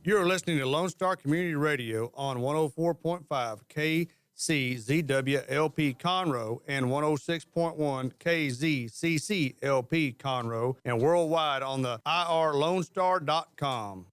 You're listening to Lone Star Community Radio on 104.5 KCZWLP Conroe and 106.1 KZCCLP Conroe and worldwide on the irlonestar.com.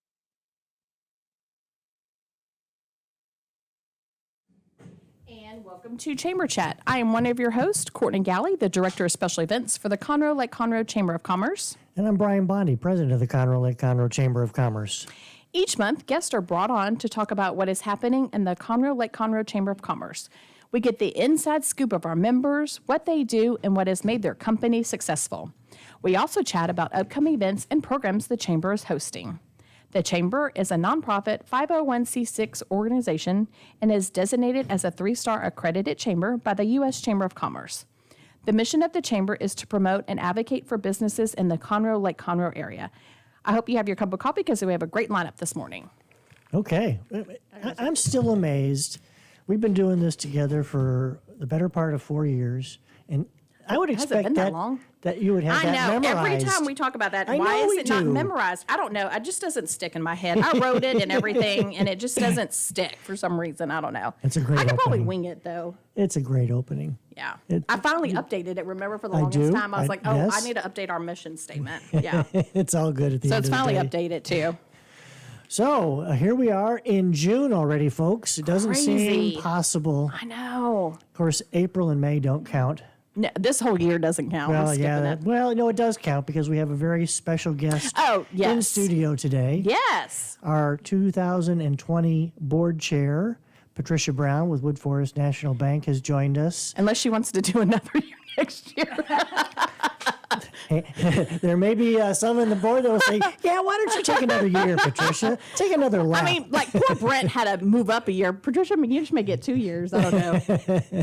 And welcome to Chamber Chat. I am one of your hosts, Courtney Galley, the Director of Special Events for the Conroe Lake Conroe Chamber of Commerce. And I'm Brian Bondi, President of the Conroe Lake Conroe Chamber of Commerce. Each month, guests are brought on to talk about what is happening in the Conroe Lake Conroe Chamber of Commerce. We get the inside scoop of our members, what they do, and what has made their company successful. We also chat about upcoming events and programs the Chamber is hosting. The Chamber is a nonprofit 501c6 organization and is designated as a 3-star accredited chamber by the U.S. Chamber of Commerce. The mission of the Chamber is to promote and advocate for businesses in the Conroe Lake Conroe area. I hope you have your cup of coffee because we have a great lineup this morning. Okay. I'm still amazed. We've been doing this together for the better part of 4 years, and I would expect that you would have that memorized. I know. Every time we talk about that, why is it not memorized? I don't know. It just doesn't stick in my head. I wrote it and everything, and it just doesn't stick for some reason. I don't know. It's a great I could probably opening. wing it, though. It's a great opening. Yeah. I finally updated it. Remember, for the longest time, I was like, yes. I need to update our mission statement. Yeah. It's all good at the So end it's of the finally day. updated, too. So here we are in June already, folks. It doesn't Crazy. seem possible. I know. Of course, April and May don't count. No, this whole year doesn't count. Well, I'm skipping it. Well, no, it does count because we have a very special guest in studio today. Yes. Our 2020 board chair, Patricia Brown with Wood Forest National Bank, has joined us. Unless she wants to do another year next year. There may be some in the board that will say, yeah, why don't you take another year, Patricia? Take another lap. I mean, like, poor Brent had to move up a year. Patricia, you just may get 2 years. I don't know.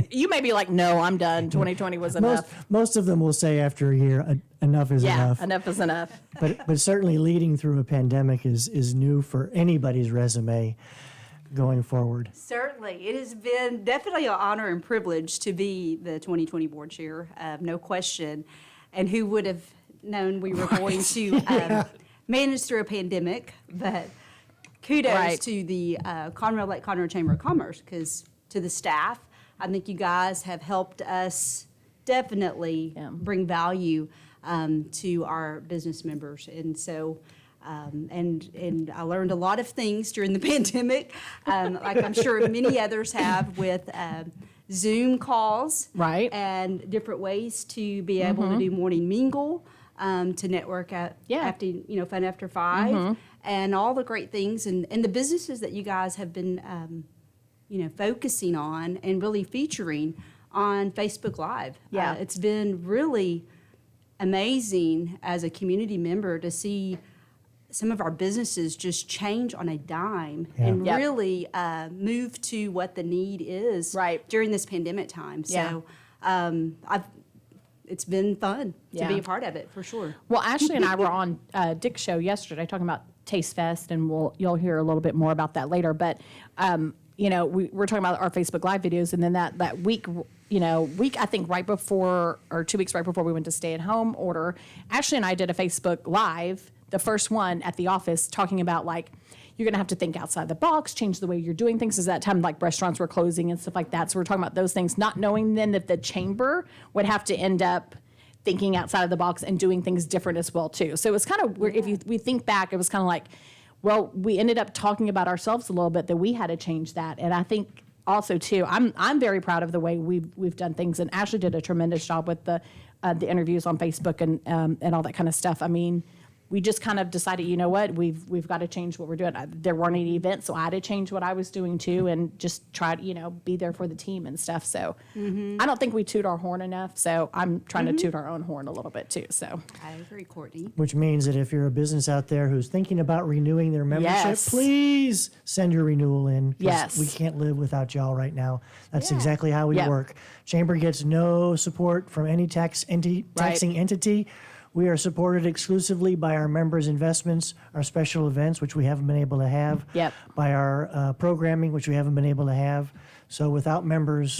You may be like, no, I'm done. 2020 was enough. Most of them will say after a year, enough is enough. Yeah, enough is enough. But certainly leading through a pandemic is new for anybody's resume going forward. Certainly. It has been definitely an honor and privilege to be the 2020 board chair, no question. And who would have known we were going to manage through a pandemic? But kudos to the Conroe Lake Conroe Chamber of Commerce, because to the staff, I think you guys have helped us definitely bring value to our business members. And so, and I learned a lot of things during the pandemic, like I'm sure many others have with Zoom calls, and different ways to be able to do morning mingle, to network after fun after 5, and all the great things and the businesses that you guys have been focusing on and really featuring on Facebook Live. It's been really amazing as a community member to see some of our businesses just change on a dime and really move to what the need is during this pandemic time. So it's been fun to be a part of it, for sure. Well, Ashley and I were on Dick's show yesterday talking about Taste Fest, and you'll hear a little bit more about that later. But, we're talking about our Facebook Live videos, and then that week, I think right before, or 2 weeks right before we went to stay-at-home order, Ashley and I did a Facebook Live, the first one at the office, talking about, like, you're going to have to think outside the box, change the way you're doing things. At that time, like, restaurants were closing and stuff like that. So we're talking about those things, not knowing then that the chamber would have to end up thinking outside of the box and doing things different as well, too. So it was kind of weird. If we think back, it was kind of like, well, we ended up talking about ourselves a little bit, that we had to change that. And I think also, too, I'm very proud of the way we've done things. And Ashley did a tremendous job with the interviews on Facebook and all that kind of stuff. I mean, we just kind of decided, you know what, we've got to change what we're doing. There weren't any events, so I had to change what I was doing too, and just try to, be there for the team and stuff. So I don't think we toot our horn enough. So I'm trying to toot our own horn a little bit too. So I agree, Courtney. Which means that if you're a business out there who's thinking about renewing their membership, please send your renewal in. Yes. We can't live without y'all right now. That's exactly how we work. Chamber gets no support from any taxing entity. We are supported exclusively by our members' investments, our special events, which we haven't been able to have, by our programming, which we haven't been able to have. So without members,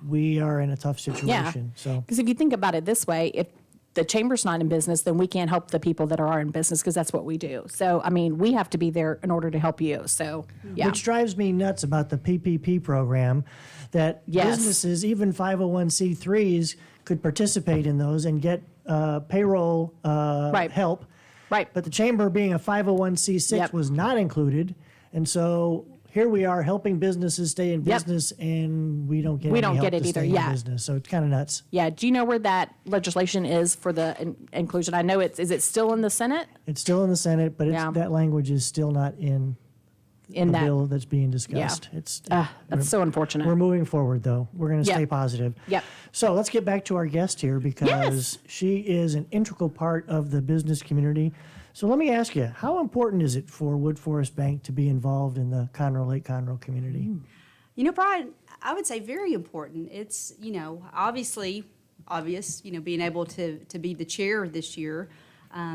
we are in a tough situation. Because if you think about it this way, if the chamber's not in business, then we can't help the people that are in business because that's what we do. So, I mean, we have to be there in order to help you. So, yeah. Which drives me nuts about the PPP program, that Yes. businesses, even 501c3s, could participate in those and get payroll Right. help. Right. But the chamber, being a 501c6, Yep. was not included. And so here we are helping businesses stay in Yep. business, and we don't get We any don't help get it to either, stay yeah. in business. So it's kind of nuts. Yeah. Do you know where that legislation is for the inclusion? I know is it still in the Senate? It's still in the Senate, but Yeah. that language is still not in In the that. bill that's being discussed. That's so unfortunate. We're moving forward, though. We're going to Yep. stay positive. Yep. So let's get back to our guest here, because Yes. she is an integral part of the business community. So let me ask you, how important is it for Wood Forest Bank to be involved in the Conroe Lake Conroe community? You know, Brian, I would say very important. It's, obvious, being able to be the chair this year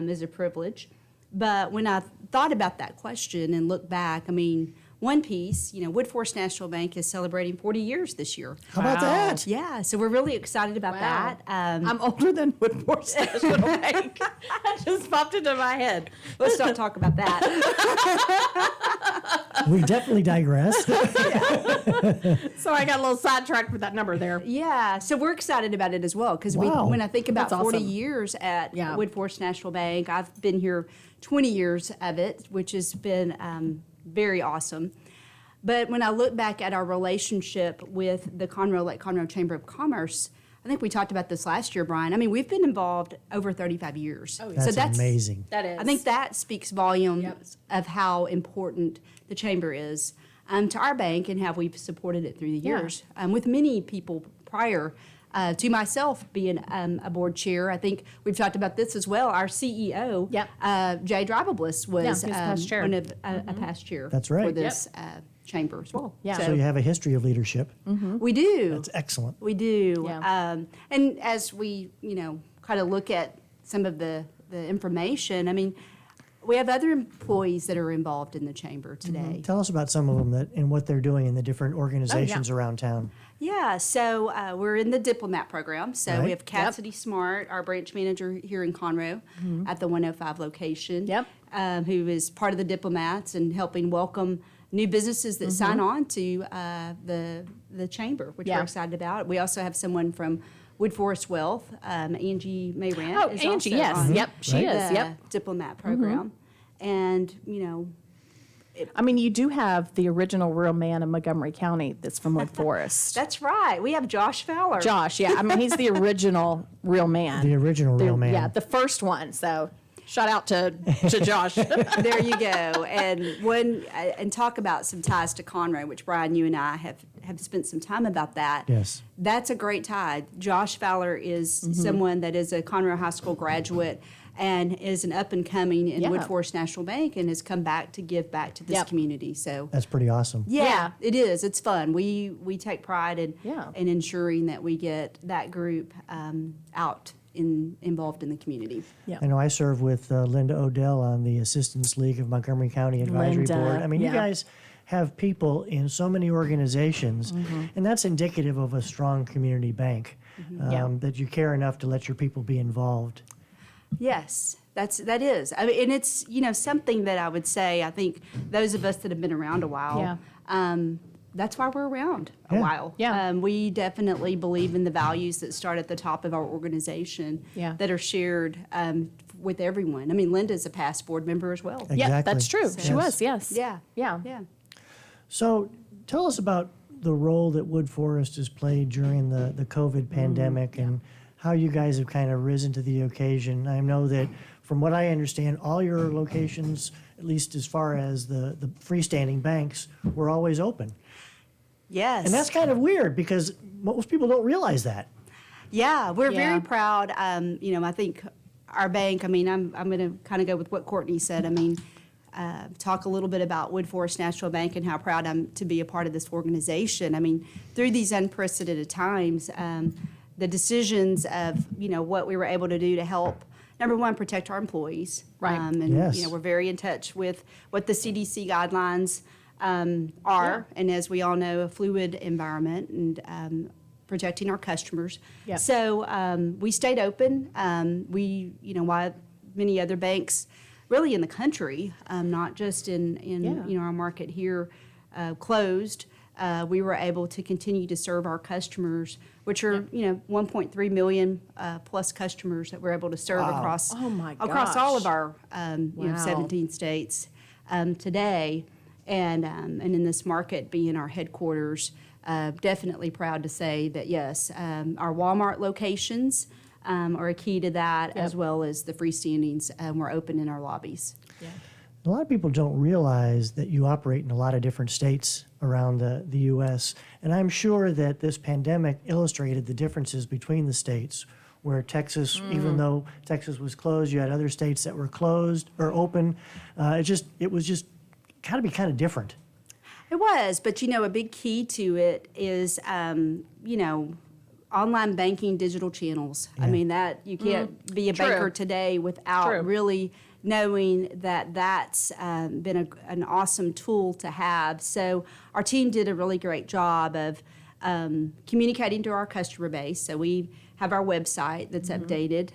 is a privilege. But when I thought about that question and looked back, I mean, one piece, Wood Forest National Bank is celebrating 40 years this year. How about that? Yeah, so we're really excited about Wow. that. I'm older than Wood Forest National Bank. That just popped into my head. Let's not talk about that. We definitely digress. So I got a little sidetracked with that number there. Yeah, so we're excited about it as well, because Wow. when I think about That's 40 awesome. years at Yeah. Wood Forest National Bank, I've been here 20 years of it, which has been very awesome. But when I look back at our relationship with the Conroe Lake Conroe Chamber of Commerce, I think we talked about this last year, Brian. I mean, we've been involved over 35 years. Oh, yeah. That's amazing. That is. I think that speaks volumes Yep. of how important the chamber is to our bank and how we've supported it through the Yeah. years. With many people prior to myself being a board chair, I think we've talked about this as well. Our CEO, Yep. Jay Drivablis, was Yeah, he was past chair. one of a past chair That's right. for this chamber as well. Yeah. So you have a history of leadership. We do. That's excellent. We do. Yeah. And as we, kind of look at some of the information, I mean, we have other employees that are involved in the chamber today. Tell us about some of them and what they're doing in the different organizations around town. Yeah, so we're in the diplomat program. So Right. we have Cassidy Smart, our branch manager here in Conroe at the 105 location, Yep. who is part of the diplomats and helping welcome new businesses that sign on to the chamber, which Yeah. we're excited about. We also have someone from Wood Forest Wealth, Angie Mayrant. Oh, is Angie, also yes. on Yep, she Right. is. the Yep. diplomat program. And, I mean, you do have the original real man in Montgomery County that's from Wood Forest. that's right. We have Josh Fowler. Josh, yeah. I mean, he's the original real man. The original real man. Yeah, the first one. So shout out to Josh. There you go. And talk about some ties to Conroe, which Brian, you and I have spent some time about that. Yes. That's a great tie. Josh Fowler is someone that is a Conroe High School graduate and is an up and coming in Yeah. Wood Forest National Bank and has come back to give back to this Yep. community. So That's pretty awesome. yeah, it is. It's fun. We take pride in Yeah. ensuring that we get that group out involved in the community. Yeah. I know I serve with Linda Odell on the Assistance League of Montgomery County Advisory Linda, Board. I mean, you yeah. guys have people in so many organizations, and that's indicative of a strong community bank, Yeah. that you care enough to let your people be involved. Yes, that is. I mean, and it's something that I would say. I think those of us that have been around a while, that's why we're around a Yeah. while. Yeah. We definitely believe in the values that start at the top of our organization Yeah. that are shared with everyone. I mean, Linda's a past board member as well. Yeah, Exactly. that's true. She Yes. was, yes. Yeah. Yeah. Yeah. So tell us about the role that Wood Forest has played during the COVID pandemic and how you guys have kind of risen to the occasion. I know that from what I understand, all your locations, at least as far as the freestanding banks, were always open. Yes. And that's kind of weird because most people don't realize that. Yeah, we're Yeah. very proud. I think our bank, I'm going to kind of go with what Courtney said. I mean, talk a little bit about Wood Forest National Bank and how proud I'm to be a part of this organization. I mean, through these unprecedented times, the decisions of, what we were able to do to help, number one, protect our employees. Right. And, Yes. we're very in touch with what the CDC guidelines are. And as we all know, a fluid environment. And protecting our customers. Yep. So we stayed open. While many other banks, really in the country, not just in our market here, closed, we were able to continue to serve our customers, which are 1.3 million plus customers that we're able to serve across Oh my across all gosh. of our Wow. 17 states today, and in this market being our headquarters. Definitely proud to say that yes, our Walmart locations are a key to that, as well as the freestandings were open in our lobbies. Yeah. A lot of people don't realize that you operate in a lot of different states around the U.S., and I'm sure that this pandemic illustrated the differences between the states, where Texas, even though Texas was closed, you had other states that were closed or open. It was just got to be kind of different. It was, but a big key to it is, online banking, digital channels. I mean, that you can't be a True. banker today without True. really knowing that that's been an awesome tool to have. So our team did a really great job of communicating to our customer base. So we have our website that's updated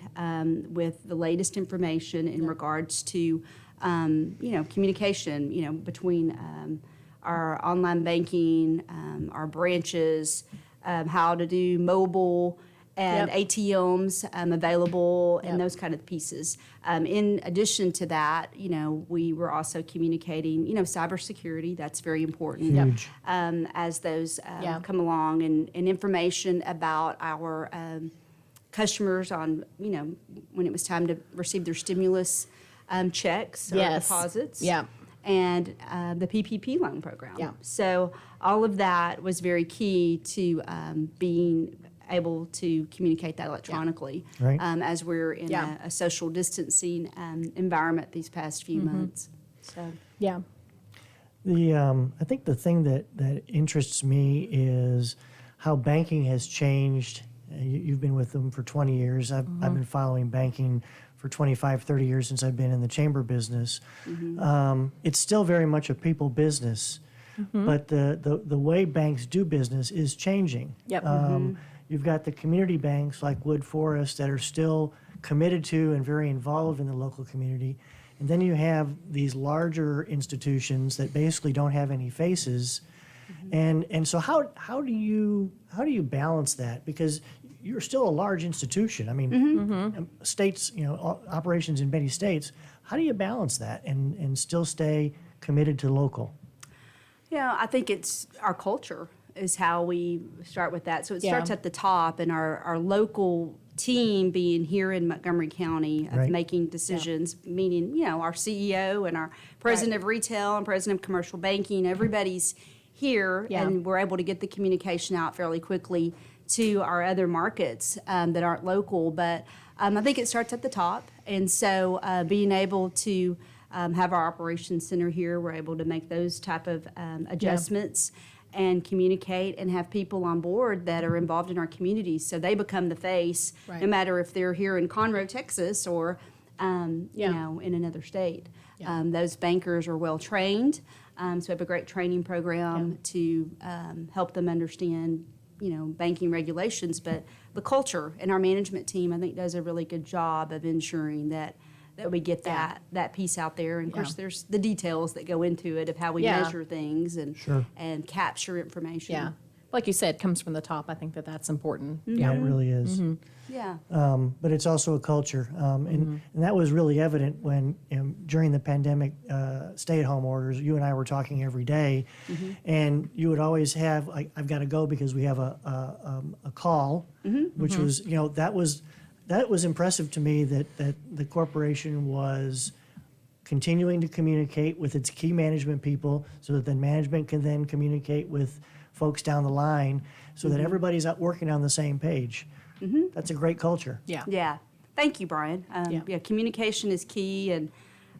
with the latest information in regards to, communication, between our online banking, our branches, how to do mobile and Yep. ATMs available, and those kind of pieces. In addition to that, we were also communicating, cybersecurity. That's very important. Huge. As those Yeah. come along, and information about our customers on, when it was time to receive their stimulus checks or Yes. deposits. Yeah. And the PPP loan program. Yeah. So all of that was very key to being able to communicate that electronically, Right. as we're in Yeah. a social distancing environment these past few months. So Yeah. I think the thing that interests me is how banking has changed. You've been with them for 20 years. I've been following banking for 25, 30 years since I've been in the chamber business. It's still very much a people business, but the way banks do business is changing. Yep. You've got the community banks like Wood Forest that are still committed to and very involved in the local community. And then you have these larger institutions that basically don't have any faces. And so how do you balance that? Because you're still a large institution. I mean, states, operations in many states. How do you balance that and still stay committed to local? yeah, I think it's our culture is how we start with that. So it starts at the top, and our local team being here in Montgomery County of Right. making decisions, meaning, our CEO and our president of retail and president of commercial banking, everybody's here, Yeah. and we're able to get the communication out fairly quickly to our other markets that aren't local. But I think it starts at the top, and so being able to have our operations center here, we're able to make those type of adjustments and communicate and have people on board that are involved in our communities, so they become the face, Right. no matter if they're here in Conroe, Texas, or in another state. Yeah. Those bankers are well trained, so we have a great training program to help them understand, banking regulations. But the culture and our management team, I think, does a really good job of ensuring that we get that piece out there. And of course, there's the details that go into it of how we measure things and Sure. and capture information. Yeah. Like you said, it comes from the top. I think that's important. Yeah, it really is. Yeah. But it's also a culture, and that was really evident when during the pandemic stay-at-home orders. You and I were talking every day, and you would always have like, "I've got to go because we have a call," which was that was impressive to me that the corporation was continuing to communicate with its key management people, so that then management can then communicate with folks down the line, so that everybody's out working on the same page. That's a great culture. Yeah. Yeah. Thank you, Brian. Communication is key, and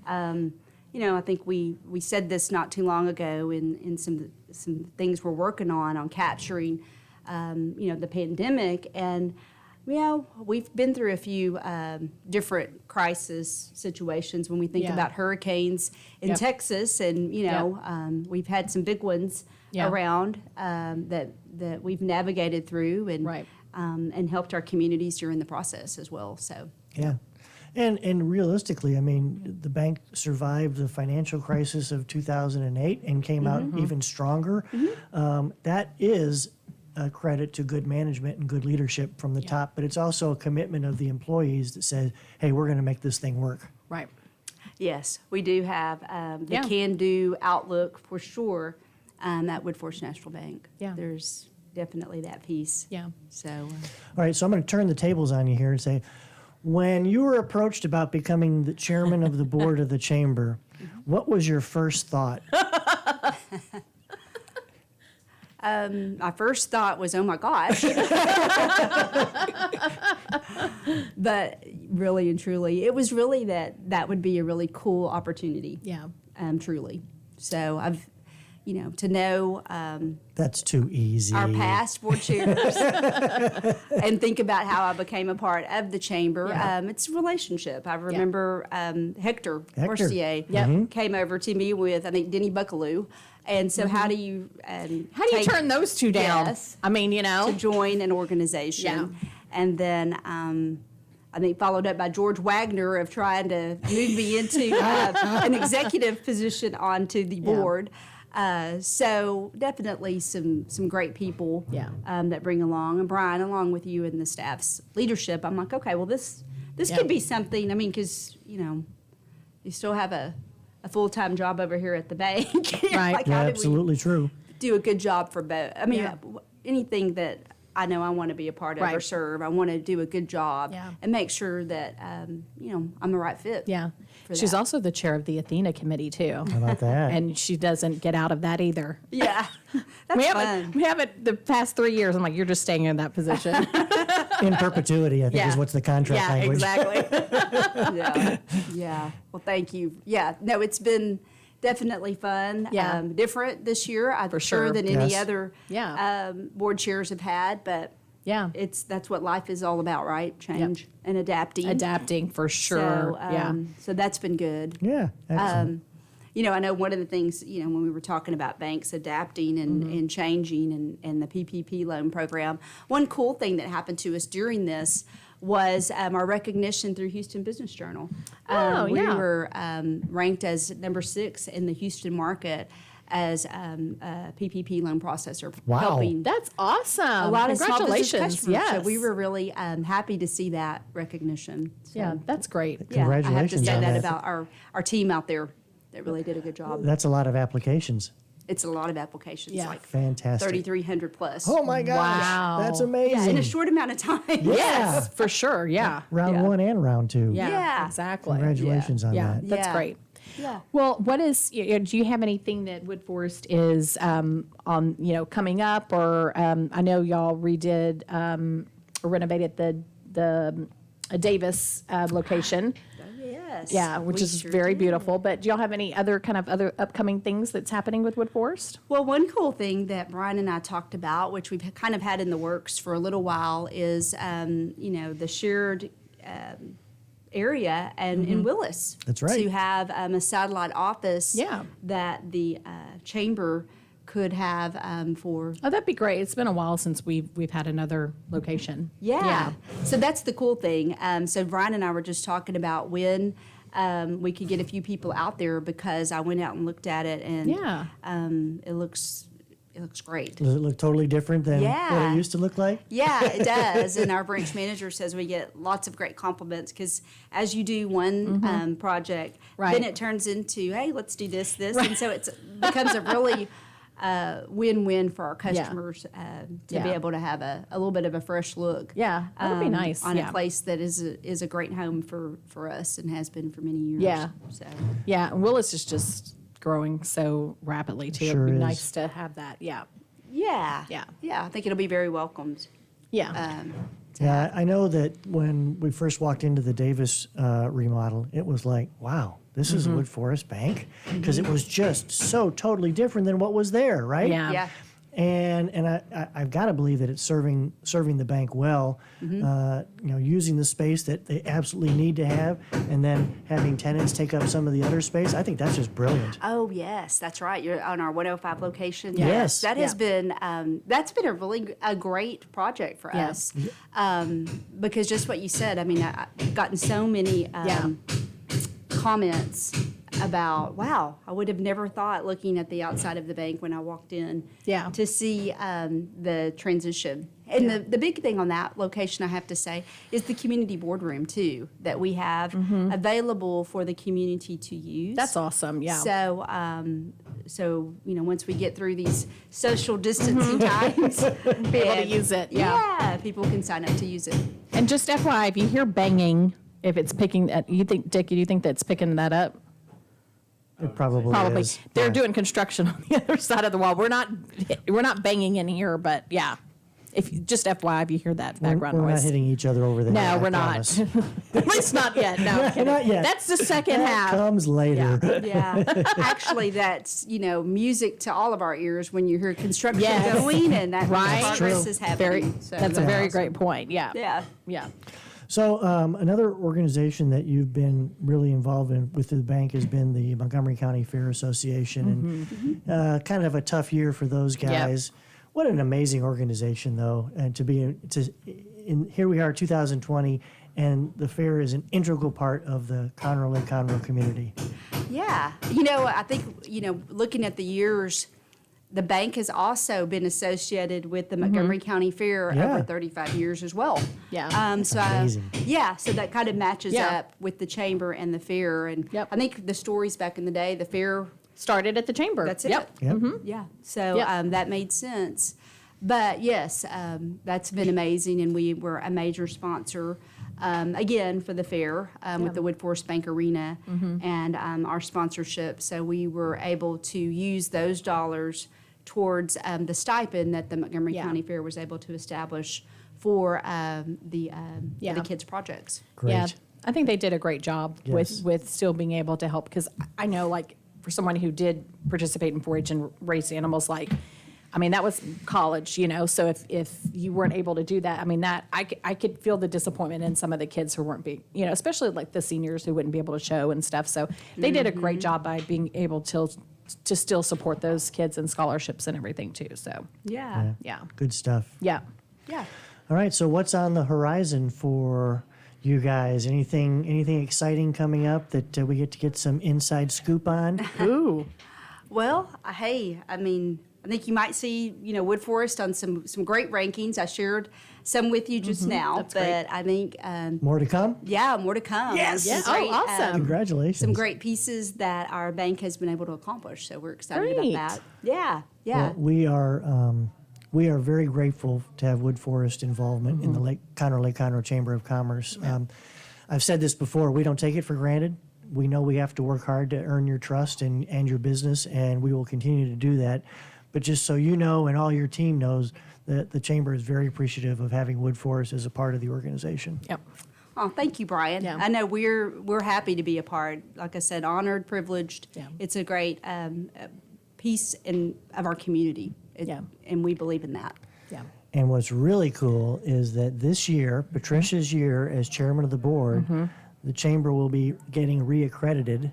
I think we said this not too long ago in some things we're working on capturing, the pandemic, and We've been through a few different crisis situations when we think about hurricanes in Yep. Texas, and we've had some big ones Yeah. around that we've navigated through Right. and helped our communities during the process as well. So Yeah. And realistically, I mean, the bank survived the financial crisis of 2008 and came out even stronger. That is a credit to good management and good leadership from the top, but it's also a commitment of the employees that says, hey, we're going to make this thing work. Right. yes, we do have the Yeah. can-do outlook for sure at Woodforest National Bank. Yeah. There's definitely that piece. Yeah. So. All right, so I'm going to turn the tables on you here and say, when you were approached about becoming the chairman of the board of the chamber, what was your first thought? My first thought was, oh my gosh. But really and truly, it was really that would be a really cool opportunity. Yeah. Truly. So to know That's too easy. our past board chairs and think about how I became a part of the chamber. Yeah. It's a relationship. I remember Hector Mercier Yep. came over to me with, I think, Denny Buckaloo. And so how do you Turn those two down? Yes. I mean, to join an organization? Yeah. And then I think followed up by George Wagner of trying to move me into an executive position onto the board. So definitely some great people Yeah. that bring along, and Brian, along with you and the staff's leadership. I'm like, okay, well this Yeah. could be something. I mean, because you still have a full-time job over here at the bank. Right. Like, Yeah, how do we absolutely true. do a good job for both? I mean, Yeah. anything that I know I want to be a part of or Right. serve, I want to do a good job Yeah. and make sure that I'm the right fit. Yeah. for She's that. also the chair of the Athena committee too. How about that? And she doesn't get out of that either. Yeah, that's fun. We haven't the past 3 years. I'm like, you're just staying in that position. In perpetuity, I think Yeah. is what's the contract yeah, language. exactly. Yeah. Well, thank you. Yeah. No, it's been definitely fun. Yeah. Different this year, I'm For sure, sure. than any Yes. other Yeah. board chairs have had, but Yeah. that's what life is all about, right? Change and adapting. Adapting for sure. So, so that's been good. Yeah, excellent. I know one of the things, when we were talking about banks adapting and changing and the PPP loan program, one cool thing that happened to us during this was our recognition through Houston Business Journal. Oh, We yeah. were ranked as number 6 in the Houston market as a PPP loan processor. Wow. Helping That's awesome. a lot of small business Congratulations. customers. Yes. So we were really happy to see that recognition. So, Yeah, that's great. yeah, I have to Congratulations say on that that. about our team out there that really did a good job. That's a lot of applications. It's a lot of applications, Yeah. like Fantastic. 3,300 plus. Oh my gosh, Wow. that's Yeah, amazing. Yeah, in a short amount of time. Yes, for sure. Yeah. Round Yeah. 1 and round 2. Yeah. Yeah. Exactly. Congratulations on Yeah, that. that's Yeah. great. Yeah. Well, do you have anything that Woodforest is on, coming up? Or I know y'all redid or renovated the Davis location. Yes. Yeah, which we is sure very did. beautiful. But do y'all have any other upcoming things that's happening with Woodforest? Well, one cool thing that Brian and I talked about, which we've kind of had in the works for a little while, is the shared area in Willis. That's right. To have a satellite office. Yeah. That the chamber could have for. Oh, that'd be great. It's been a while since we've had another location. Yeah. So that's the cool thing. So Brian and I were just talking about when we could get a few people out there, because I went out and looked at it, and Yeah. it looks great. Does it look totally different than what Yeah. it used to look like? Yeah, it does. And our branch manager says we get lots of great compliments, because as you do one project, Right. then it turns into, hey, let's do this. And so it becomes a really win-win for our customers to be Yeah. able to have a little bit of a fresh look. Yeah, that'll be nice. On Yeah. a place that is a great home for us and has been for many years. Yeah. So Yeah, and Willis is just growing so rapidly too. Sure It'd be is. nice to have that. Yeah. yeah. Yeah. Yeah, I think it'll be very welcomed. Yeah. Yeah, I know that when we first walked into the Davis remodel, it was like, wow, this is a Mm-hmm. Woodforest Bank? Because it was just so totally different than what was there, right? Yeah. Yeah. And I've got to believe that it's serving the bank well, using the space that they absolutely need to have, and then having tenants take up some of the other space. I think that's just brilliant. Oh, yes, that's right. You're on our 105 location. Yes. That has been, that's been a great project for Yeah. us. Because just what you said, I mean, I've gotten so many comments about, wow, I would have never thought looking at the outside of the bank when I walked in Yeah. to see the transition. And the big thing on that location, I have to say, is the community boardroom too, that we have available for the community to use. That's awesome. Yeah. So once we get through these social distancing times, Be able to use it. Yeah. people can sign up to use it. And just FYI, if you hear banging, if it's picking, Dick, do you think that's picking that up? It probably Probably. is. They're Yeah. doing construction on the other side of the wall. We're not banging in here, but yeah. Just FYI, if you hear that background We're noise. not hitting each other over the No, head. we're I not. promise. At least not yet. No, Not yet. That's the second That half. comes later. Yeah, actually, that's music to all of our ears when you hear construction Yes. going and that Right. progress True. is happening. That's a very great point. Yeah. Yeah. Yeah. So another organization that you've been really involved in with the bank has been the Montgomery County Fair Association, and kind of a tough year for those guys. What an amazing organization, though, and here we are, 2020, and the fair is an integral part of the Conroe Lake Conroe community. Yeah. I think, looking at the years, the bank has also been associated with the Montgomery County Fair Yeah. over 35 years as well. Yeah. amazing. So that kind of matches Yeah. up with the chamber and the fair. And Yep. I think the stories back in the day, the fair, Started at the chamber. that's it. Yep. Yep. Yeah, so Yep. that made sense. But yes, that's been amazing, and we were a major sponsor, again, for the fair with the Woodforest Bank Arena and our sponsorship. So we were able to use those dollars towards the stipend that the Montgomery Yeah. County Fair was able to establish for the Yeah. kids' projects. Great. Yeah, I think they did a great job Yes. with still being able to help, because I know, like, for someone who did participate in 4-H and raise animals, that was college, so if you weren't able to do that, I could feel the disappointment in some of the kids who weren't being, especially like the seniors who wouldn't be able to show and stuff. So they did a great job by being able to still support those kids and scholarships and everything too. So Yeah. yeah, Good stuff. yeah. Yeah. All right, so what's on the horizon for you guys? Anything exciting coming up that we get some inside scoop on? Ooh, Well, hey, I think you might see, Woodforest on some great rankings. I shared some with you just now, That's but great. I think, More to come? more to come. Yes! Some Yeah. Oh, great, awesome. Congratulations. some great pieces that our bank has been able to accomplish. So we're excited Great. about that. Yeah, yeah. Well, we are very grateful to have Woodforest involvement in the Lake Conroe Chamber of Commerce. I've said this before, we don't take it for granted. We know we have to work hard to earn your trust and your business, and we will continue to do that. But just so you know, and all your team knows, that the Chamber is very appreciative of having Woodforest as a part of the organization. yep. Oh, thank you, Brian. Yeah. I know we're happy to be a part. Like I said, honored, privileged. Yeah. It's a great piece of our community. Yeah. And we believe in that. Yeah. And what's really cool is that this year, Patricia's year as chairman of the board, the Chamber will be getting reaccredited.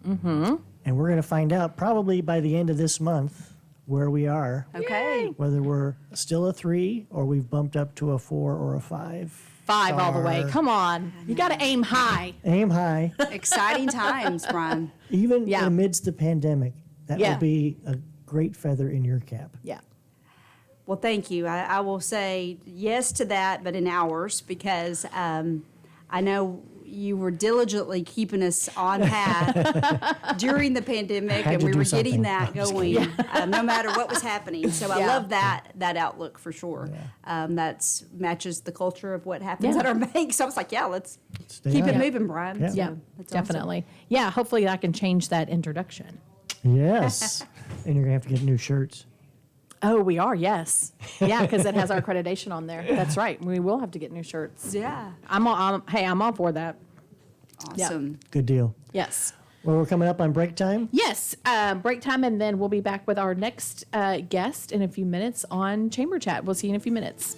And we're going to find out probably by the end of this month where we are, Okay. whether we're still a 3 or we've bumped up to a 4 or a 5. 5 all the way. Star. Come on, you got to aim high. Aim high, Exciting times, Brian. even Yeah. amidst the pandemic. That Yeah. will be a great feather in your cap. Yeah. Well, thank you. I will say yes to that, but in hours, because I know you were diligently keeping us on path during the pandemic, Had and to we do were something. getting that going no matter what was happening. So I Yeah. love that outlook for sure. That's matches the culture of what happens Yeah. at our bank. So I was like, yeah, let's Stay keep on it it. moving, Brian. Yeah. So Yeah, that's awesome. definitely. Yeah, hopefully I can change that introduction. Yes. And you're going to have to get new shirts. Oh, we are, yes. Yeah, because it has our accreditation on there. That's right. We will have to get new shirts. Yeah. I'm all for that. Awesome. Good deal. Yes. Well, we're coming up on break time. Yes, break time, and then we'll be back with our next guest in a few minutes on Chamber Chat. We'll see you in a few minutes.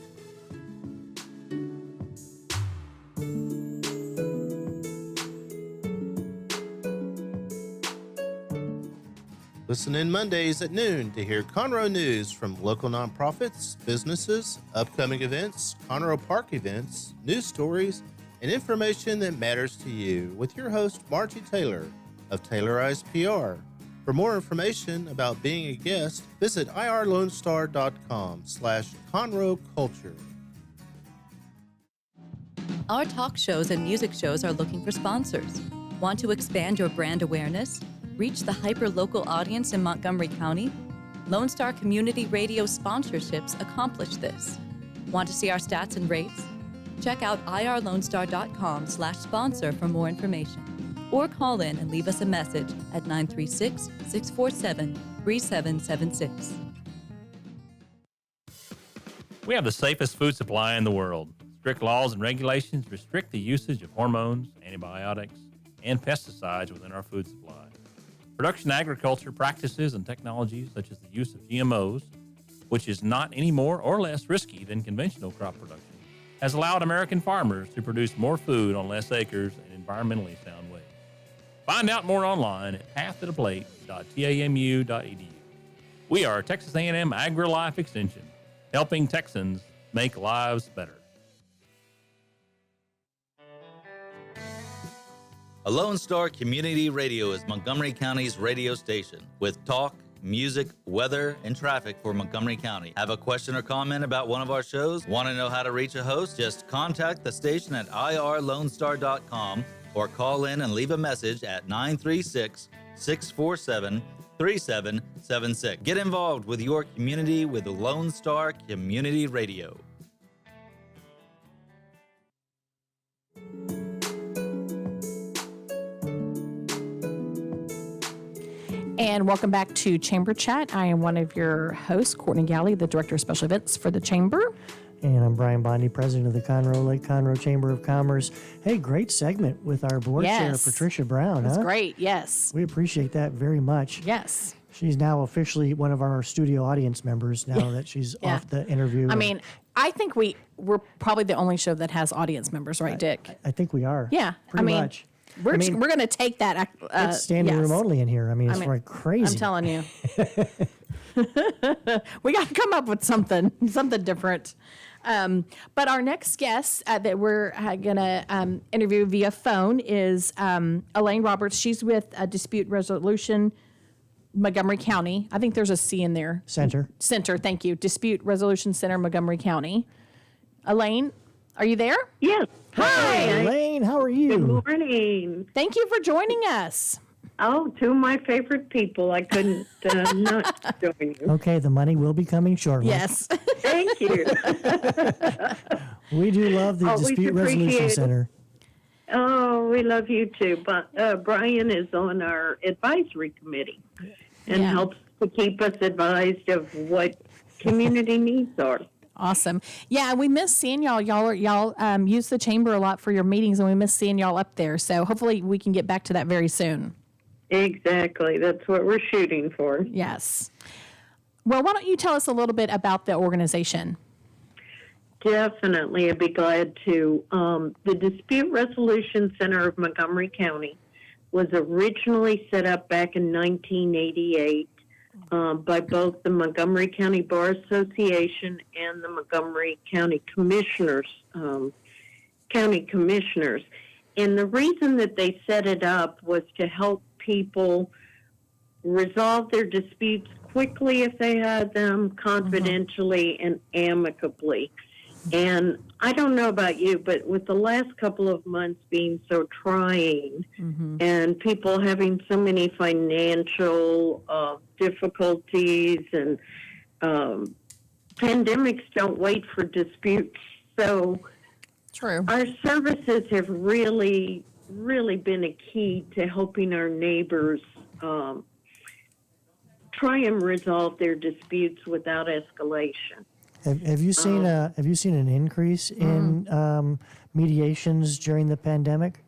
Listen in Mondays at noon to hear Conroe news from local nonprofits, businesses, upcoming events, Conroe Park events, news stories, and information that matters to you with your host, Margie Taylor of Taylorized PR. For more information about being a guest, visit irlonestar.com/Conroe Culture. Our talk shows and music shows are looking for sponsors. Want to expand your brand awareness? Reach the hyper-local audience in Montgomery County? Lone Star Community Radio sponsorships accomplish this. Want to see our stats and rates? Check out irlonestar.com/sponsor for more information. Or call in and leave us a message at 936-647-3776. We have the safest food supply in the world. Strict laws and regulations restrict the usage of hormones, antibiotics, and pesticides within our food supply. Production agriculture practices and technologies such as the use of GMOs, which is not any more or less risky than conventional crop production, has allowed American farmers to produce more food on less acres in environmentally sound ways. Find out more online at pathtotheplate.tamu.edu. We are Texas A&M AgriLife Extension, helping Texans make lives better. A Lone Star Community Radio is Montgomery County's radio station with talk, music, weather, and traffic for Montgomery County. Have a question or comment about one of our shows? Want to know how to reach a host? Just contact the station at irlonestar.com or call in and leave a message at 936-647-3776. Get involved with your community with Lone Star Community Radio. And welcome back to Chamber Chat. I am one of your hosts, Courtney Galley, the Director of Special Events for the Chamber. And I'm Brian Bondi, President of the Conroe Lake Conroe Chamber of Commerce. Hey, great segment with our board chair, Patricia Brown. That's great, yes. We appreciate that very much. Yes. She's now officially one of our studio audience members now that she's off the interview. I mean, I think we're probably the only show that has audience members, right, Dick? I think we are. Yeah. Pretty much. We're going to take that. It's standing remotely in here. I mean, it's like crazy. I'm telling you. We got to come up with something different. But our next guest that we're going to interview via phone is Elaine Roberts. She's with Dispute Resolution Montgomery County. I think there's a C in there. Center, thank you. Dispute Resolution Center, Montgomery County. Elaine, are you there? Yes. Hi. Elaine, how are you? Good morning. Thank you for joining us. Oh, two of my favorite people. I couldn't not join you. Okay, the money will be coming shortly. Yes. Thank you. We do love the Always Dispute Resolution appreciate it. Center. Oh, we love you too. But Brian is on our advisory committee and helps to keep us advised of what community needs are. Awesome. Yeah, we miss seeing y'all. Y'all use the chamber a lot for your meetings, and we miss seeing y'all up there. So hopefully we can get back to that very soon. Exactly. That's what we're shooting for. Yes. Well, why don't you tell us a little bit about the organization? Definitely. I'd be glad to. The Dispute Resolution Center of Montgomery County was originally set up back in 1988 by both the Montgomery County Bar Association and the Montgomery County Commissioners. And the reason that they set it up was to help people resolve their disputes quickly if they had them, confidentially and amicably. And I don't know about you, but with the last couple of months being so trying and people having so many financial difficulties and pandemics don't wait for disputes. So True. our services have really been a key to helping our neighbors try and resolve their disputes without escalation. Have you seen an increase in mediations during the pandemic?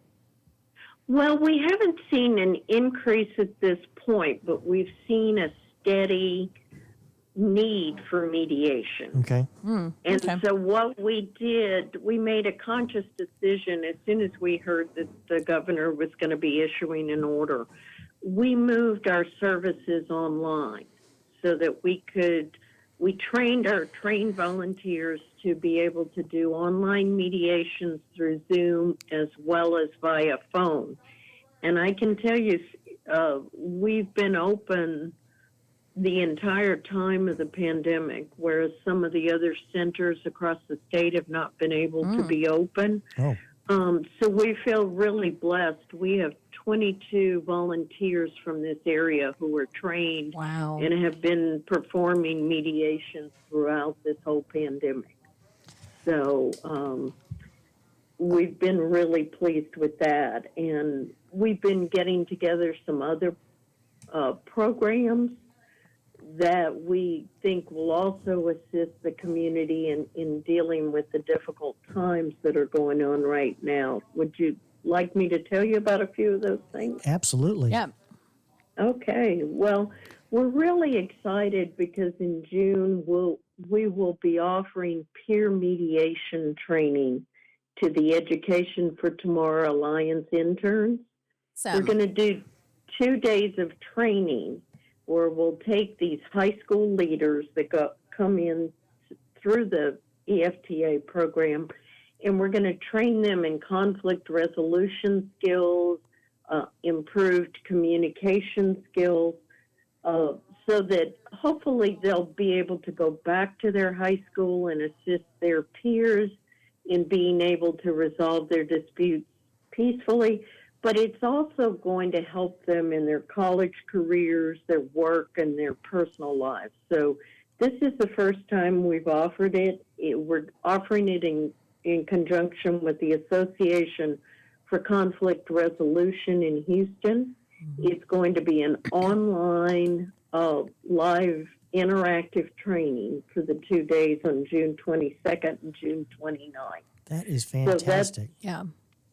Well, we haven't seen an increase at this point, but we've seen a steady need for mediation. Okay. And okay. so what we did, we made a conscious decision as soon as we heard that the governor was going to be issuing an order. We moved our services online so that we trained our trained volunteers to be able to do online mediations through Zoom as well as via phone. And I can tell you, we've been open the entire time of the pandemic, whereas some of the other centers across the state have not been able to be open. Oh. So we feel really blessed. We have 22 volunteers from this area who are trained Wow. and have been performing mediations throughout this whole pandemic. So we've been really pleased with that. And we've been getting together some other programs that we think will also assist the community in dealing with the difficult times that are going on right now. Would you like me to tell you about a few of those things? Absolutely. Yeah. Okay. Well, we're really excited because in June we will be offering peer mediation training to the Education for Tomorrow Alliance interns. We're going to do 2 days of training where we'll take these high school leaders that come in through the EFTA program, and we're going to train them in conflict resolution skills, improved communication skills, so that hopefully they'll be able to go back to their high school and assist their peers in being able to resolve their disputes peacefully. But it's also going to help them in their college careers, their work, and their personal lives. So this is the first time we've offered it. We're offering it in conjunction with the Association for Conflict Resolution in Houston. It's going to be an online, live, interactive training for the 2 days on June 22nd and June 29th. That is fantastic. Yeah.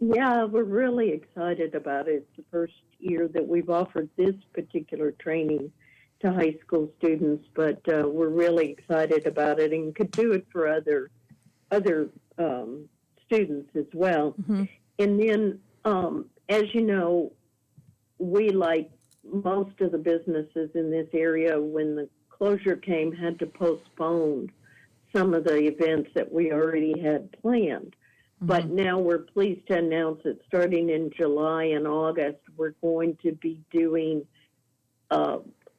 Yeah, we're really excited about it. It's the first year that we've offered this particular training to high school students, but we're really excited about it and could do it for other students as well. Mm-hmm. And then, as you know, we, like most of the businesses in this area, when the closure came, had to postpone some of the events that we already had planned. But now we're pleased to announce that starting in July and August, we're going to be doing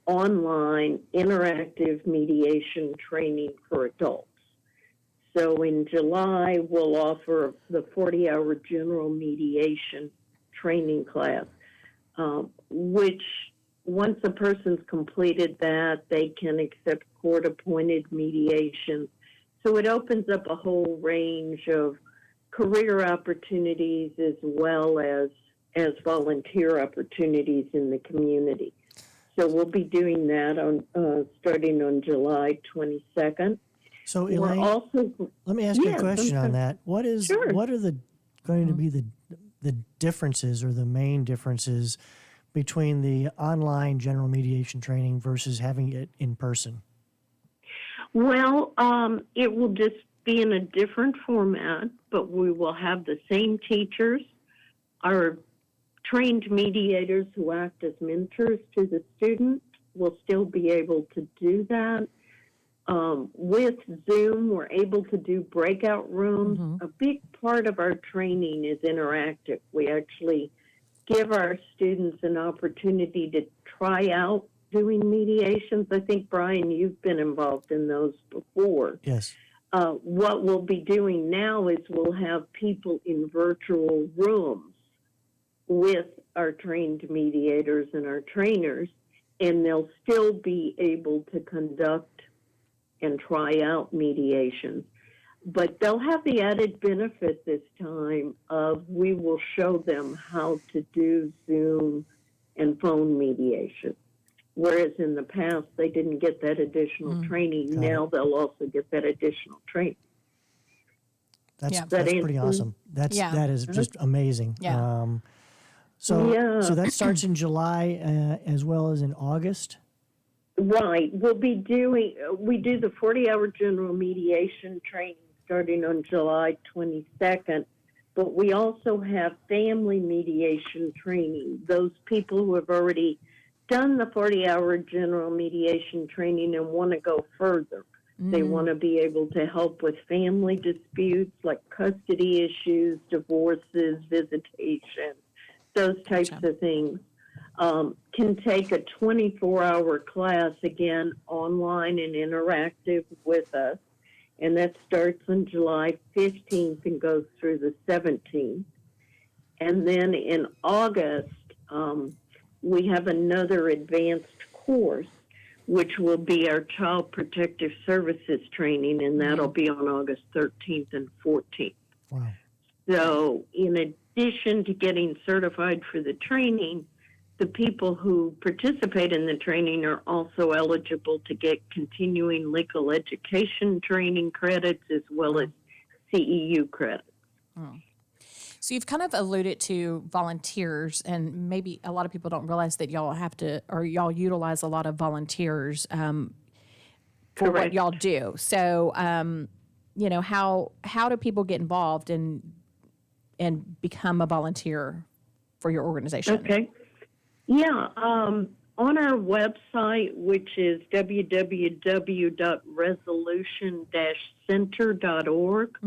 online interactive mediation training for adults. So in July, we'll offer the 40-hour general mediation training class, which once a person's completed that, they can accept court-appointed mediation. So it opens up a whole range of career opportunities as well as volunteer opportunities in the community. So we'll be doing that on starting on July 22nd. So Elaine, let me ask you a question on that. What are going to be the differences or the main differences between the online general mediation training versus having it in person? Well, it will just be in a different format, but we will have the same teachers. Our trained mediators who act as mentors to the student will still be able to do that. With Zoom, we're able to do breakout rooms. Mm-hmm. A big part of our training is interactive. We actually give our students an opportunity to try out doing mediations. I think, Brian, you've been involved in those before. Yes. What we'll be doing now is we'll have people in virtual rooms with our trained mediators and our trainers, and they'll still be able to conduct and try out mediations. But they'll have the added benefit this time of we will show them how to do Zoom and phone mediation. Whereas in the past, they didn't get that additional training. Now they'll also get that additional training. That's pretty awesome. That is just amazing. Yeah. So that starts in July as well as in August. Right. We do the 40-hour general mediation training starting on July 22nd, but we also have family mediation training. Those people who have already done the 40-hour general mediation training and want to go further. They want to be able to help with family disputes like custody issues, divorces, visitation, those types of things. Can take a 24-hour class, again, online and interactive with us. And that starts on July 15th and goes through the 17th. And then in August, we have another advanced course, which will be our Child Protective Services training, and that'll be on August 13th and 14th. Wow. So in addition to getting certified for the training, the people who participate in the training are also eligible to get continuing legal education training credits as well as CEU credits. So you've kind of alluded to volunteers, and maybe a lot of people don't realize that y'all have to, or y'all utilize a lot of volunteers for what Correct. y'all do. So, how do people get involved and become a volunteer for your organization? Okay. Yeah. On our website, which is www.resolution-center.org,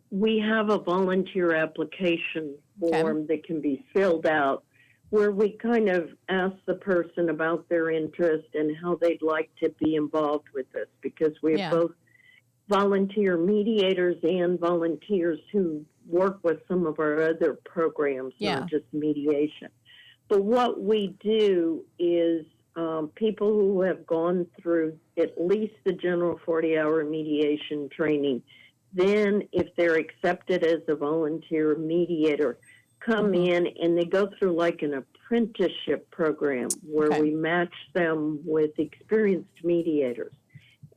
we have a volunteer application form that can be filled out where we kind of ask the person about their interest and how they'd like to be involved with us, because we have both volunteer mediators and volunteers who work with some of our other programs, not just mediation. But what we do is people who have gone through at least the general 40-hour mediation training, then if they're accepted as a volunteer mediator, come in and they go through like an apprenticeship program where we match them with experienced mediators.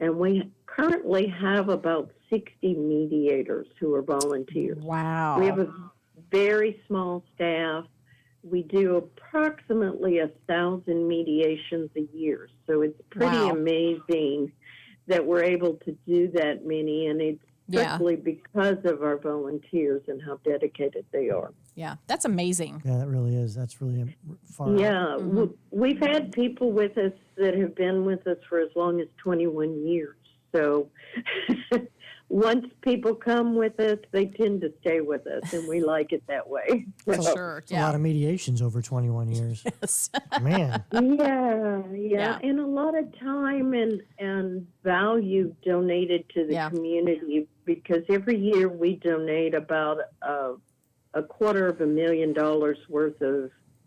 And we currently have about 60 mediators who are volunteers. Wow. We have a very small staff. We do approximately 1,000 mediations a year. So it's pretty amazing that we're able to do that many, and it's strictly because of our volunteers and how dedicated they are. Yeah, that's amazing. Yeah, that really is. That's really far. Yeah, we've had people with us that have been with us for as long as 21 years. So once people come with us, they tend to stay with us, and we like it that way. For sure. It's a lot of mediations over 21 years. Yes. Man. Yeah, and a lot of time and value donated to the community, because every year we donate about $250,000 worth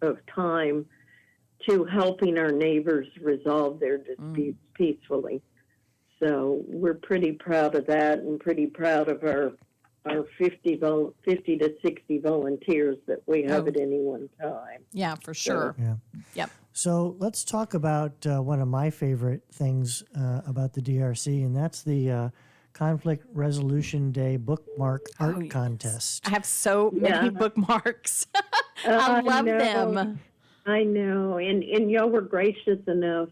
of time to helping our neighbors resolve their disputes peacefully. So we're pretty proud of that, and pretty proud of our 50 to 60 volunteers that we have at any one time. Yeah, for sure. Yeah. Yep. So let's talk about one of my favorite things about the DRC, and that's the Conflict Resolution Day bookmark art contest. I have so many bookmarks. I love them. I know, and y'all were gracious enough.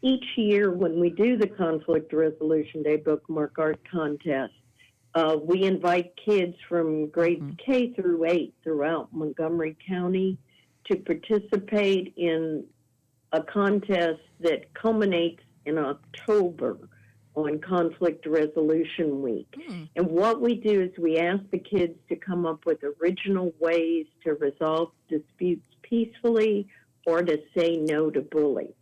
Each year when we do the Conflict Resolution Day bookmark art contest, we invite kids from grades K through 8 throughout Montgomery County to participate in a contest that culminates in October on Conflict Resolution Week. And what we do is we ask the kids to come up with original ways to resolve disputes peacefully or to say no to bullying.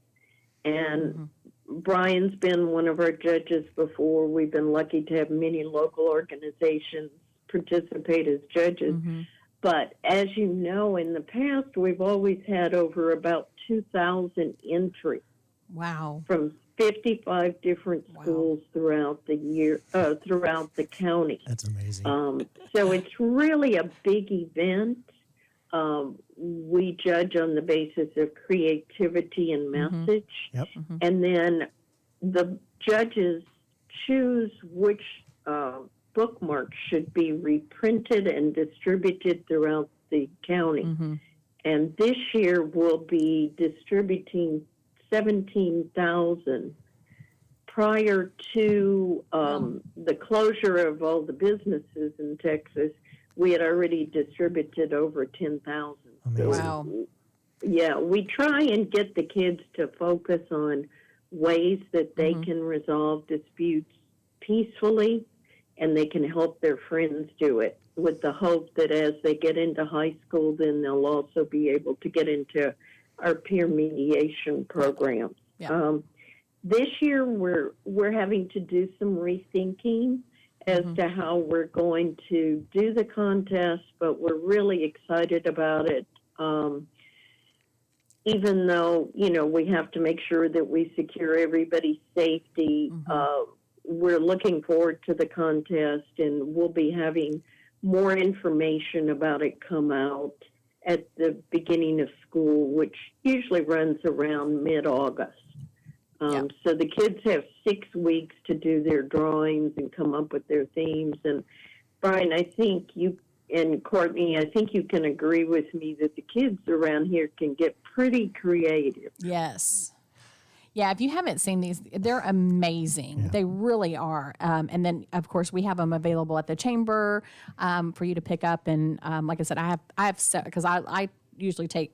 And Brian's been one of our judges before. We've been lucky to have many local organizations participate as judges. But as you know, in the past, we've always had over about 2,000 entries. Wow. From 55 different schools throughout the year, throughout the county. That's amazing. So it's really a big event. We judge on the basis of creativity and message. And then the judges choose which bookmarks should be reprinted and distributed throughout the county. and this year we'll be distributing 17,000. Prior to the closure of all the businesses in Texas, we had already distributed over 10,000. Wow. Yeah, we try and get the kids to focus on ways that they can resolve disputes peacefully, and they can help their friends do it, with the hope that as they get into high school, then they'll also be able to get into our peer mediation programs. Yeah. This year, we're having to do some rethinking as to how we're going to do the contest, but we're really excited about it. Even though, we have to make sure that we secure everybody's safety, we're looking forward to the contest, and we'll be having more information about it come out at the beginning of school, which usually runs around mid-August. So the kids have 6 weeks to do their drawings and come up with their themes. And Brian, I think you and Courtney, I think you can agree with me that the kids around here can get pretty creative. Yes. Yeah, if you haven't seen these, they're amazing. Yeah. They really are. And then, of course, we have them available at the chamber for you to pick up. And like I said, I have because I usually take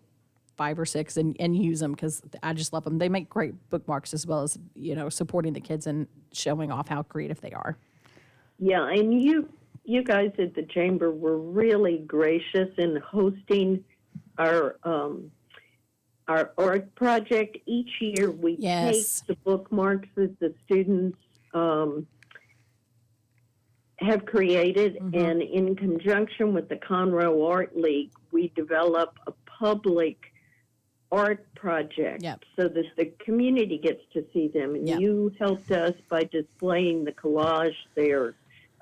5 or 6 and use them because I just love them. They make great bookmarks, as well as supporting the kids and showing off how creative they are. Yeah, and you guys at the chamber were really gracious in hosting our art project. Each year we take the bookmarks that the students have created, and in conjunction with the Conroe Art League, we develop a public art project so that the community gets to see them. And you helped us by displaying the collage there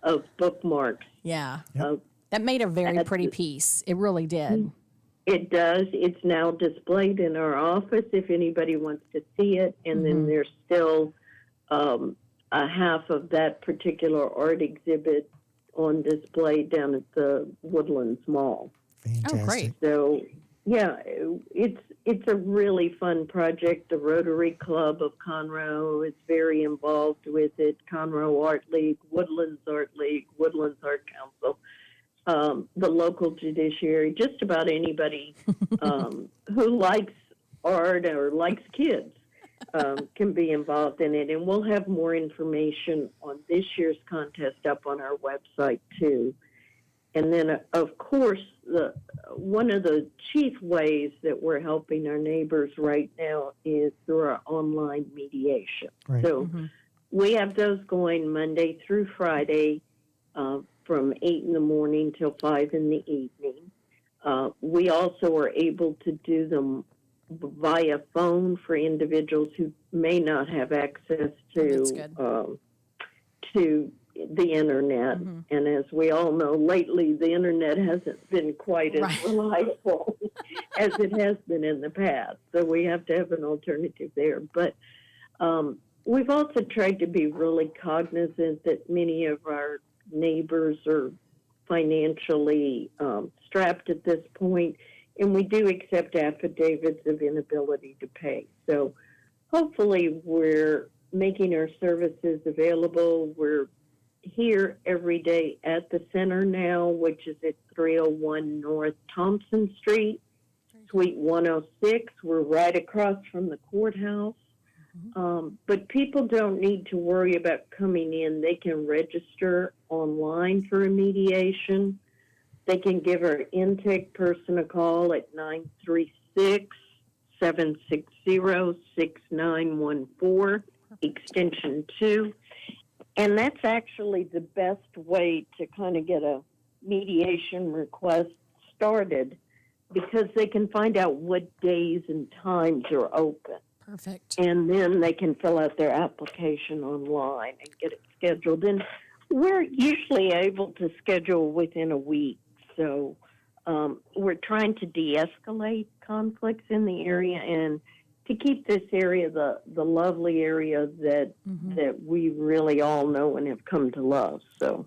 of bookmarks. Yeah. That made a very pretty piece. It really did. It does. It's now displayed in our office if anybody wants to see it. And then there's still a half of that particular art exhibit on display down at the Woodlands Mall. Fantastic. Oh, great. So, yeah, it's a really fun project. The Rotary Club of Conroe is very involved with it. Conroe Art League, Woodlands Art League, Woodlands Art Council, the local judiciary, just about anybody who likes art or likes kids can be involved in it. And we'll have more information on this year's contest up on our website, too. And then, of course, one of the chief ways that we're helping our neighbors right now is through our online mediation. Right. So we have those going Monday through Friday from 8 in the morning till 5 in the evening. We also are able to do them via phone for individuals who may not have access to the internet. And as we all know, lately the internet hasn't been quite as reliable as it has been in the past. So we have to have an alternative there. But we've also tried to be really cognizant that many of our neighbors are financially strapped at this point, and we do accept affidavits of inability to pay. So hopefully we're making our services available. We're here every day at the center now, which is at 301 North Thompson Street, Suite 106. We're right across from the courthouse. But people don't need to worry about coming in. They can register online for a mediation. They can give our intake person a call at 936-760-6914, extension 2. And that's actually the best way to kind of get a mediation request started, because they can find out what days and times are open. Perfect. And then they can fill out their application online and get it scheduled. And we're usually able to schedule within a week. So we're trying to de-escalate conflicts in the area and to keep this area the lovely area that we really all know and have come to love. So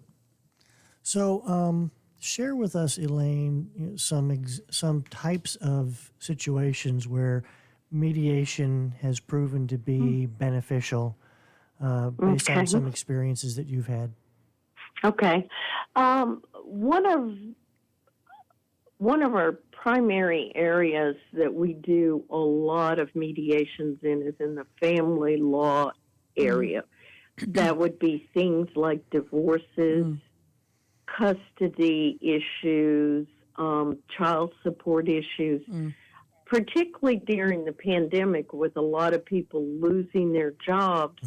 Share with us, Elaine, some types of situations where mediation has proven to be beneficial based on some experiences that you've had. Okay. One of our primary areas that we do a lot of mediations in is in the family law area. That would be things like divorces, custody issues, child support issues, particularly during the pandemic with a lot of people losing their jobs,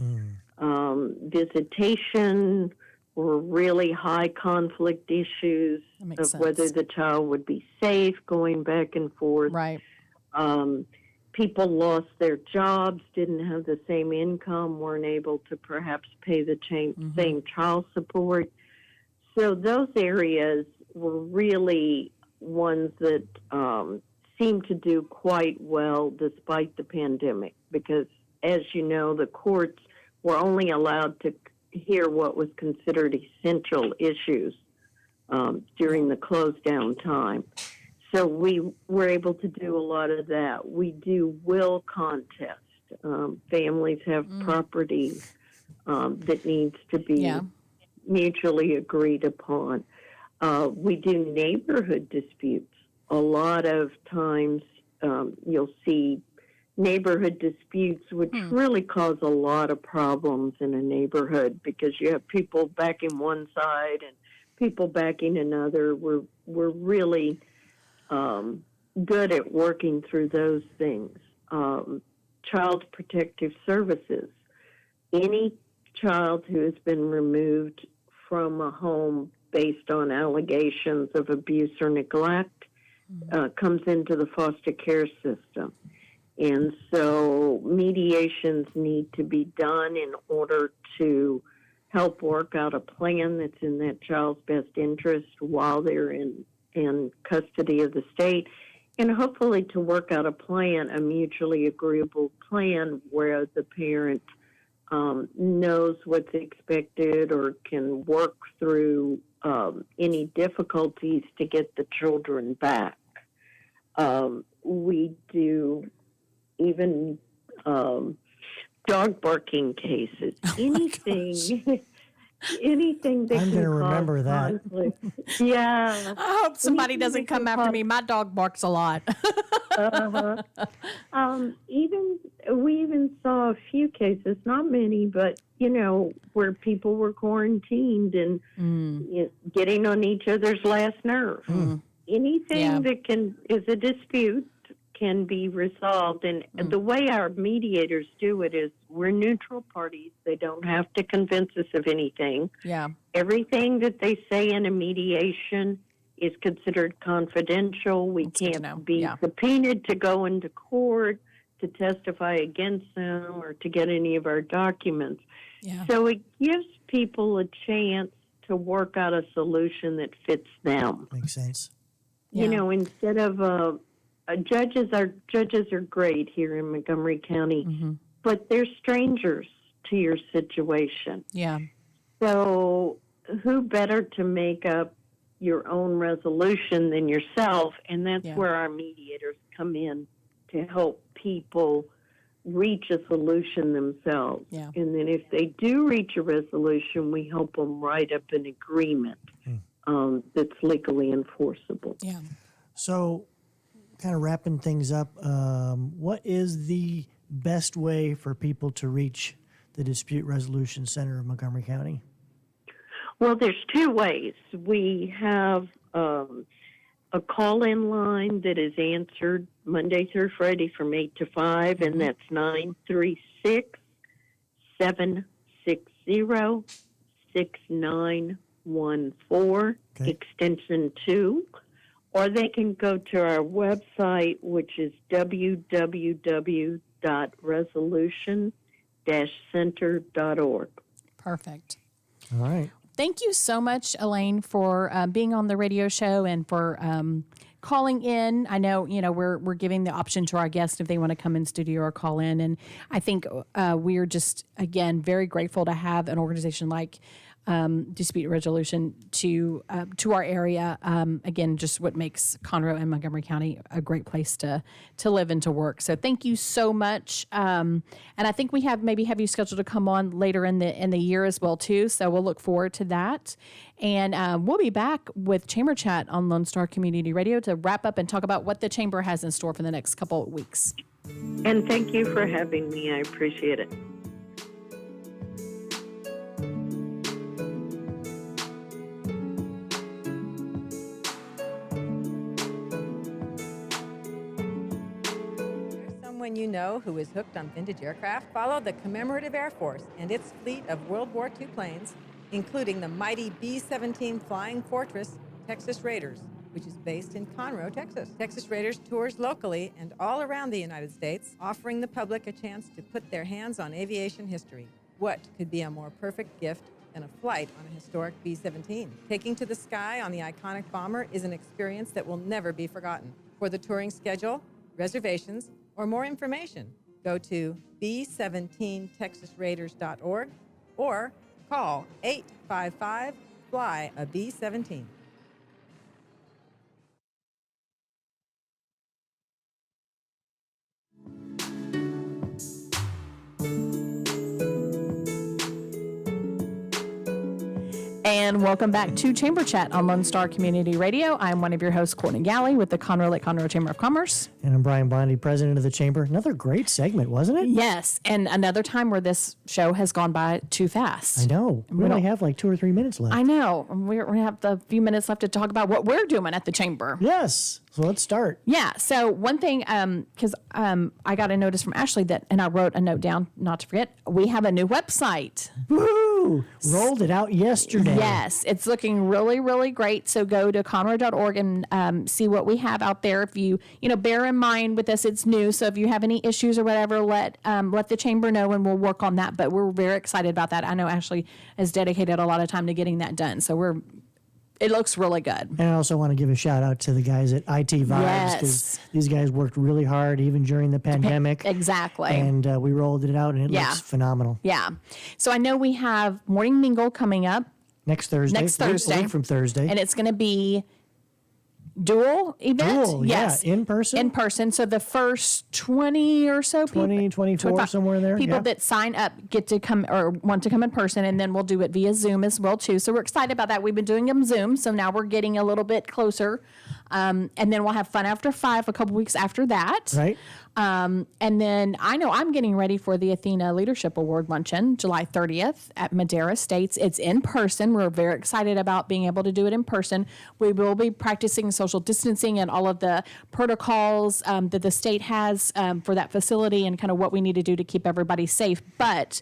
visitation, or really high conflict issues of whether the child would be safe going back and forth. Right. People lost their jobs, didn't have the same income, weren't able to perhaps pay the same child support. So those areas were really ones that seemed to do quite well despite the pandemic because, as you know, the courts were only allowed to hear what was considered essential issues during the closed down time. So we were able to do a lot of that. We do will contest. Families have property that needs to be mutually agreed upon. We do neighborhood disputes. A lot of times you'll see neighborhood disputes, which really cause a lot of problems in a neighborhood because you have people backing one side and people backing another. We're really good at working through those things. Child Protective Services. Any child who has been removed from a home based on allegations of abuse or neglect comes into the foster care system. And so mediations need to be done in order to help work out a plan that's in that child's best interest while they're in custody of the state, and hopefully to work out a plan, a mutually agreeable plan where the parent knows what's expected or can work through any difficulties to get the children back. We do even dog barking cases. Anything that I'm can going to cause remember that. Conflict. Yeah. I hope somebody doesn't come after me. My dog barks a lot. We even saw a few cases, not many, but where people were quarantined and getting on each other's last nerve. Anything that is a dispute can be resolved. And the way our mediators do it is we're neutral parties. They don't have to convince us of anything. Yeah. Everything that they say in a mediation is considered confidential. We can't be subpoenaed to go into court to testify against them or to get any of our documents. Yeah. So it gives people a chance to work out a solution that fits them. Makes sense. Yeah. Instead of judges are great here in Montgomery County, but they're strangers to your situation. Yeah. So who better to make up your own resolution than yourself? And that's where our mediators come in to help people reach a solution themselves. Yeah. And then if they do reach a resolution, we help them write up an agreement that's legally enforceable. Yeah. So kind of wrapping things up, what is the best way for people to reach the Dispute Resolution Center of Montgomery County? Well, there's two ways. We have a call-in line that is answered Monday through Friday from 8 to 5, and that's 936-760-6914, extension 2. Or they can go to our website, which is www.resolution-center.org. Perfect. All right. Thank you so much, Elaine, for being on the radio show and for calling in. I know, we're giving the option to our guests if they want to come in studio or call in. And I think we're just, again, very grateful to have an organization like dispute resolution to our area. Again, just what makes Conroe and Montgomery County a great place to live and to work. So thank you so much. And I think we have you scheduled to come on later in the year as well too. So we'll look forward to that. And we'll be back with Chamber Chat on Lone Star Community Radio to wrap up and talk about what the Chamber has in store for the next couple of weeks. And thank you for having me. I appreciate it. Someone you know who is hooked on vintage aircraft? Follow the Commemorative Air Force and its fleet of World War II planes, including the mighty B-17 Flying Fortress Texas Raiders, which is based in Conroe, Texas. Texas Raiders tours locally and all around the United States, offering the public a chance to put their hands on aviation history. What could be a more perfect gift than a flight on a historic B-17? Taking to the sky on the iconic bomber is an experience that will never be forgotten. For the touring schedule, reservations, or more information, go to b17texasraiders.org or call 855-FLY-A-B-17. And welcome back to Chamber Chat on Lone Star Community Radio. I'm one of your hosts, Courtney Galley, with the Conroe Lake Conroe Chamber of Commerce. And I'm Brian Bondi, president of the Chamber. Another great segment, wasn't it? Yes, and another time where this show has gone by too fast. I know. We only have like 2 or 3 minutes left. I know. We have a few minutes left to talk about what we're doing at the Chamber. Yes. So let's start. Yeah. So one thing, because I got a notice from Ashley and I wrote a note down, not to forget, we have a new website. Woo! Rolled it out yesterday. Yes, it's looking really, really great. So go to conroe.org and see what we have out there. If you bear in mind with us, it's new. So if you have any issues or whatever, let the Chamber know and we'll work on that. But we're very excited about that. I know Ashley has dedicated a lot of time to getting that done. So it looks really good. And I also want to give a shout out to the guys at IT Vibes, because these guys worked really hard even during the pandemic. Exactly. And we rolled it out, and it looks phenomenal. Yeah. So I know we have Morning Mingle coming up. Next Thursday. A week from Thursday. And it's going to be dual event? Yes. Yeah, in person. In person. So the first 20 or so 20, 24, somewhere there. People that sign up get to come or want to come in person, and then we'll do it via Zoom as well too. So we're excited about that. We've been doing them Zoom, so now we're getting a little bit closer. And then we'll have Fun After 5 a couple weeks after that. Right. And then I know I'm getting ready for the Athena Leadership Award Luncheon, July 30th at Madera Estates. It's in person. We're very excited about being able to do it in person. We will be practicing social distancing and all of the protocols that the state has for that facility and kind of what we need to do to keep everybody safe. But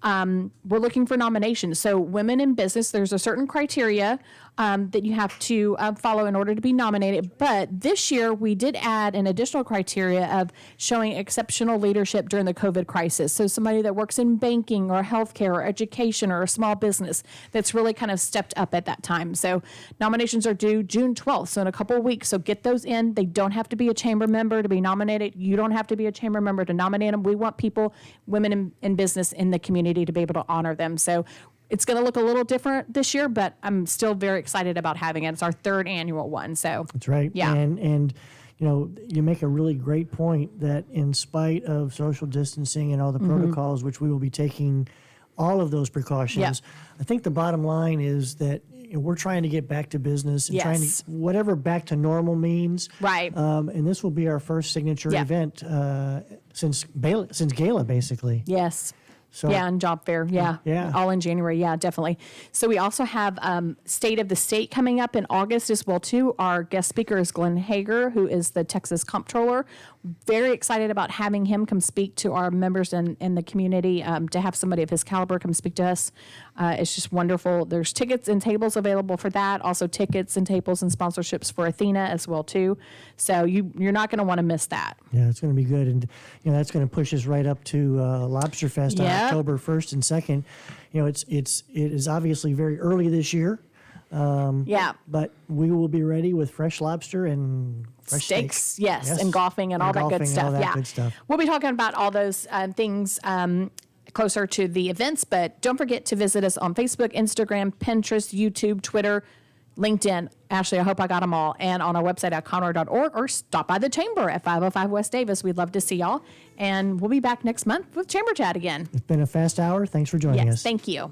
we're looking for nominations. So women in business, there's a certain criteria that you have to follow in order to be nominated. But this year, we did add an additional criteria of showing exceptional leadership during the COVID crisis. So somebody that works in banking or healthcare or education or a small business that's really kind of stepped up at that time. So nominations are due June 12th, so in a couple of weeks. So get those in. They don't have to be a chamber member to be nominated. You don't have to be a chamber member to nominate them. We want people, women in business in the community, to be able to honor them. So it's going to look a little different this year, but I'm still very excited about having it. It's our 3rd annual one. So that's right. Yeah. And you make a really great point that in spite of social distancing and all the protocols, which we will be taking all of those precautions, I think the bottom line is that we're trying to get back to business and trying to whatever back to normal means. Right. And this will be our first signature event since Gala, basically. Yes. So, and job fair. Yeah. All in January. Yeah, definitely. So we also have State of the State coming up in August as well, too. Our guest speaker is Glenn Hager, who is the Texas Comptroller. Very excited about having him come speak to our members in the community, to have somebody of his caliber come speak to us. It's just wonderful. There's tickets and tables available for that. Also tickets and tables and sponsorships for Athena as well, too. So you're not going to want to miss that. Yeah, it's going to be good. And, that's going to push us right up to Lobster Fest on October 1st and 2nd. It is obviously very early this year. But we will be ready with fresh lobster and fresh steaks. Yes, and golfing and all that good stuff. Good stuff. We'll be talking about all those things closer to the events. But don't forget to visit us on Facebook, Instagram, Pinterest, YouTube, Twitter, LinkedIn. Ashley, I hope I got them all. And on our website at conroe.org, or stop by the Chamber at 505 West Davis. We'd love to see y'all. And we'll be back next month with Chamber Chat again. It's been a fast hour. Thanks for joining us. Yes, thank you.